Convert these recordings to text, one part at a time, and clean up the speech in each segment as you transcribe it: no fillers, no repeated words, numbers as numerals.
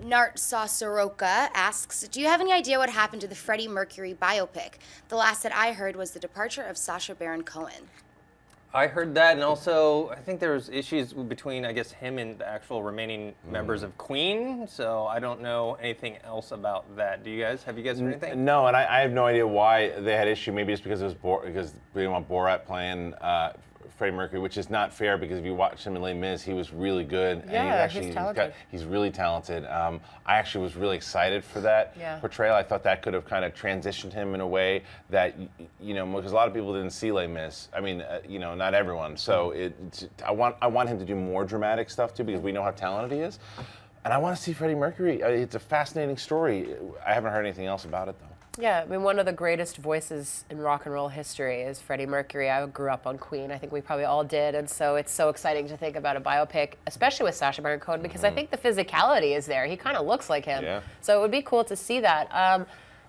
Nart Soroka asks, do you have any idea what happened to the Freddie Mercury biopic? The last that I heard was the departure of Sacha Baron Cohen. I heard that, and also I think there was issues between, I guess, him and the actual remaining members of Queen. So I don't know anything else about that. Do you guys? Have you guys heard anything? No, and I have no idea why they had issue. Maybe just because it was because we didn't want Borat playing Freddie Mercury, which is not fair because if you watch him in Les Mis, he was really good. Yeah, and he's talented. He's really talented. I actually was really excited for that portrayal. I thought that could have kind of transitioned him in a way that, you know, because a lot of people didn't see Les Mis. I mean, you know, not everyone. So I want him to do more dramatic stuff too, because we know how talented he is. And I want to see Freddie Mercury. It's a fascinating story. I haven't heard anything else about it though. Yeah, I mean, one of the greatest voices in rock and roll history is Freddie Mercury. I grew up on Queen. I think we probably all did. And so it's so exciting to think about a biopic, especially with Sacha Baron Cohen, because I think the physicality is there. He kind of looks like him. Yeah. So it would be cool to see that.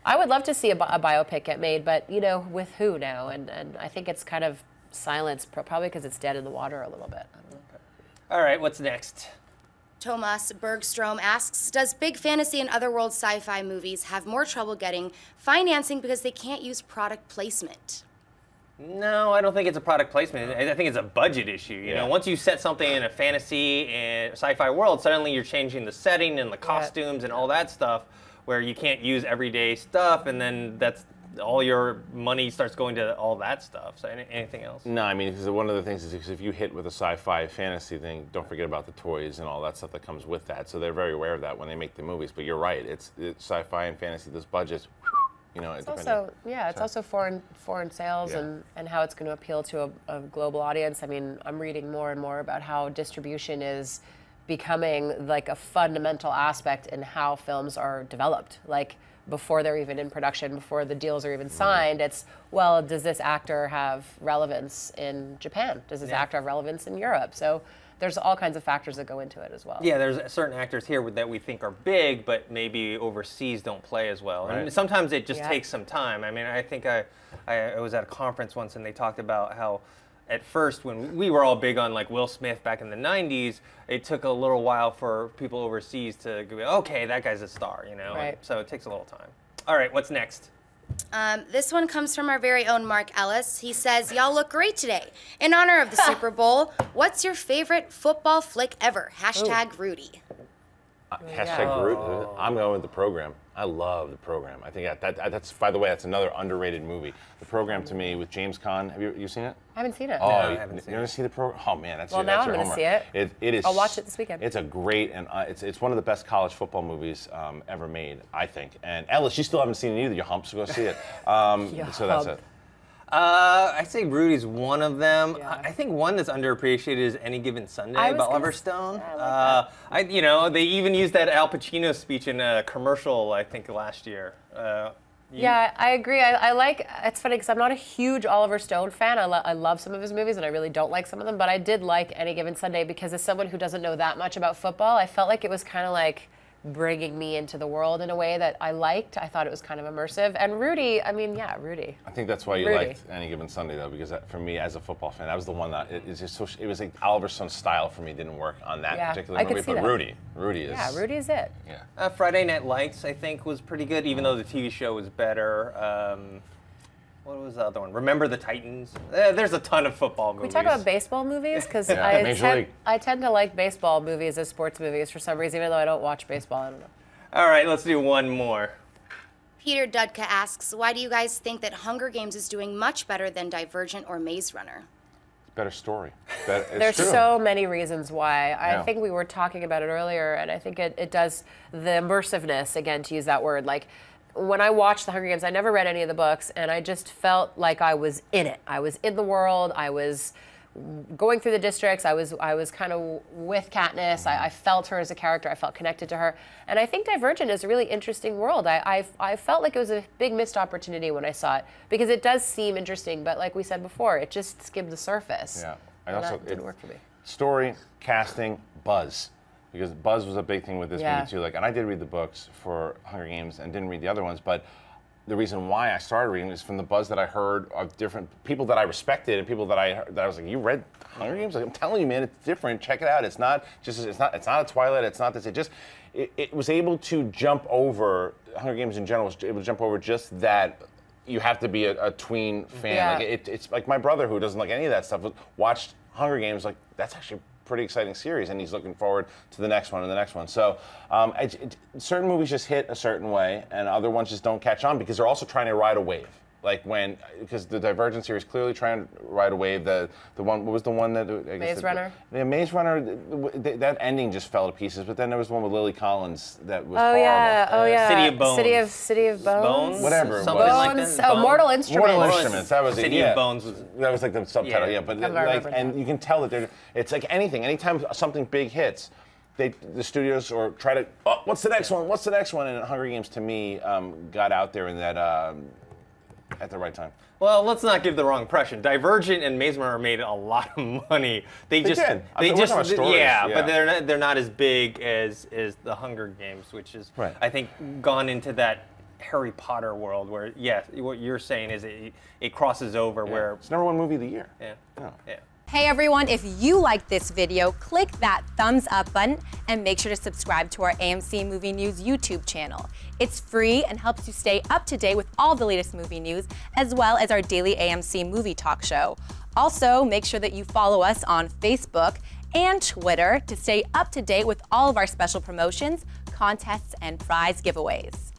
I would love to see a biopic get made, but, you know, with who now? And I think it's kind of silence, probably because it's dead in the water a little bit. I don't know. All right, what's next? Thomas Bergstrom asks, does big fantasy and otherworld sci-fi movies have more trouble getting financing because they can't use product placement? No, I don't think it's a product placement. I think it's a budget issue. You know, once you set something in a fantasy and sci-fi world, suddenly you're changing the setting and the costumes and all that stuff, where you can't use everyday stuff, and then that's all your money starts going to all that stuff. So anything else? No, I mean, because one of the things is because if you hit with a sci-fi fantasy thing, don't forget about the toys and all that stuff that comes with that. So they're very aware of that when they make the movies. But you're right, it's sci-fi and fantasy. Those budgets, you know, it's also it's also foreign sales and how it's going to appeal to a global audience. I mean, I'm reading more and more about how distribution is becoming like a fundamental aspect in how films are developed. Like, before they're even in production, before the deals are even signed, it's, well, does this actor have relevance in Japan? Does this actor have relevance in Europe? So there's all kinds of factors that go into it as well. Yeah, there's certain actors here that we think are big, but maybe overseas don't play as well. Right. And sometimes it just takes some time. I mean, I think I was at a conference once and they talked about how at first, when we were all big on like Will Smith back in the 90s, it took a little while for people overseas to go, okay, that guy's a star, you know? Right. So it takes a little time. All right, what's next? This one comes from our very own Mark Ellis. He says, y'all look great today. In honor of the Super Bowl, what's your favorite football flick ever? Hashtag Rudy. Hashtag Groot. I'm going with The Program. I love The Program. I think that's, by the way, that's another underrated movie. The Program, to me, with James Caan. Have you seen it? I haven't seen it. Oh, no, I haven't seen you never see The Program? Oh man, that's well, your, that's now your I'm going to see it. It is. I'll watch it this weekend. It's a great, and it's one of the best college football movies ever made, I think. And Ellis, you still haven't seen it either, you hump, so go see it. So that's it. I say Rudy's one of them. Yeah. I think one that's underappreciated is Any Given Sunday by Oliver Stone. Yeah, I like that. You know, they even used that Al Pacino speech in a commercial, I think, last year. Yeah, I agree. I like, it's funny because I'm not a huge Oliver Stone fan. I love some of his movies and I really don't like some of them, but I did like Any Given Sunday because as someone who doesn't know that much about football, I felt like it was kind of like bringing me into the world in a way that I liked. I thought it was kind of immersive. And Rudy, I mean, yeah, Rudy. I think that's why you liked Any Given Sunday, though, because for me, as a football fan, that was the one that it's just so. It was like Oliver Stone's style for me didn't work on that particular movie, but Rudy is. Yeah, Rudy is it. Yeah. Friday Night Lights, I think, was pretty good, even though the TV show was better. What was the other one? Remember the Titans? There's a ton of football movies. We talk about baseball movies because I tend to like baseball movies as sports movies for some reason, even though I don't watch baseball. I don't know. All right, let's do one more. Peter Dudka asks, why do you guys think that Hunger Games is doing much better than Divergent or Maze Runner? Better story. There's so many reasons why. I think we were talking about it earlier, and I think it does the immersiveness, again, to use that word. Like, when I watched The Hunger Games, I never read any of the books, and I just felt like I was in it. I was in the world. I was going through the districts. I was kind of with Katniss. I felt her as a character. I felt connected to her. And I think Divergent is a really interesting world. I felt like it was a big missed opportunity when I saw it because it does seem interesting, but like we said before, it just skimmed the surface. Yeah, and that didn't work for me. Story, casting, buzz. Because buzz was a big thing with this movie too. Like, and I did read the books for Hunger Games and didn't read the other ones, but the reason why I started reading is from the buzz that I heard of different people that I respected and people that I was like, you read Hunger Games? Like, I'm telling you, man, it's different. Check it out. It's not a Twilight. It's not this. It was able to jump over Hunger Games in general. Was able to jump over just that. You have to be a tween fan. Yeah. Like it's like my brother, who doesn't like any of that stuff, watched Hunger Games. Like, that's actually a pretty exciting series, and he's looking forward to the next one and the next one. So certain movies just hit a certain way, and other ones just don't catch on because they're also trying to ride a wave. Like because the Divergent series clearly trying to ride a wave. The one, what was the one that Maze Runner? Yeah, Maze Runner. That ending just fell to pieces. But then there was one with Lily Collins that was horrible. Oh yeah. City of Bones. City of Bones. Whatever it Something was. like Bones. that. Oh, Mortal Instruments. Mortal Instruments. That was it. City of Bones was. That was like the subtitle. Yeah, but and you can tell that it's like anything. Anytime something big hits, the studios or try to what's the next one? What's the next one? And Hunger Games to me got out there in that at the right time. Well, let's not give the wrong impression. Divergent and Maze Runner made a lot of money. They just but they're not as big as the Hunger Games, which is I think gone into that Harry Potter world where what you're saying is it crosses over where it's #1 movie of the year. Yeah. Hey everyone, if you liked this video, click that thumbs up button and make sure to subscribe to our AMC Movie News YouTube channel. It's free and helps you stay up to date with all the latest movie news, as well as our daily AMC movie talk show. Also, make sure that you follow us on Facebook and Twitter to stay up to date with all of our special promotions, contests, and prize giveaways.